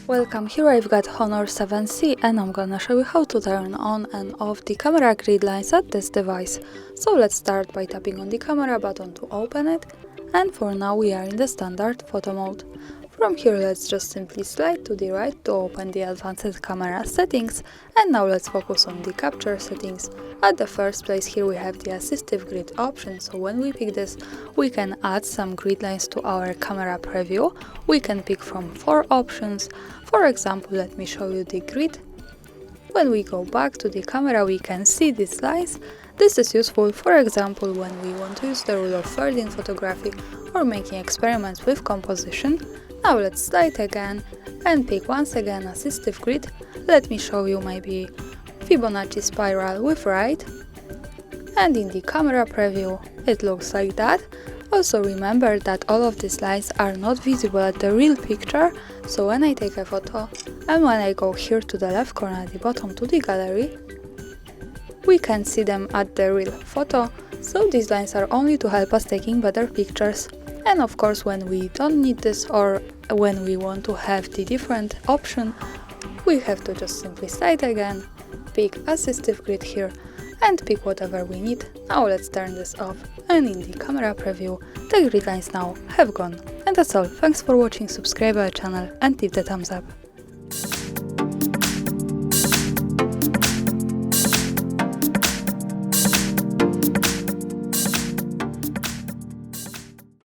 Welcome, here I've got Honor 7C and I'm gonna show you how to turn on and off the camera grid lines at this device. So let's start by tapping on the camera button to open it, and for now we are in the standard photo mode. From here let's just simply slide to the right to open the advanced camera settings, and now let's focus on the capture settings. At the first place here we have the assistive grid option, so when we pick this we can add some grid lines to our camera preview. We can pick from 4 options. For example, let me show you the grid. When we go back to the camera we can see these lines. This is useful, for example, when we want to use the rule of third in photography or making experiments with composition. Now let's slide again and pick once again assistive grid. Let me show you maybe Fibonacci spiral with right, and in the camera preview it looks like that. Also remember that all of these lines are not visible at the real picture, so when I take a photo and when I go here to the left corner at the bottom to the gallery, we can see them at the real photo, so these lines are only to help us taking better pictures. And of course when we don't need this, or when we want to have the different option, we have to just simply slide again, pick assistive grid here and pick whatever we need. Now let's turn this off, and in the camera preview the grid lines now have gone. And that's all, thanks for watching, subscribe our channel and leave the thumbs up.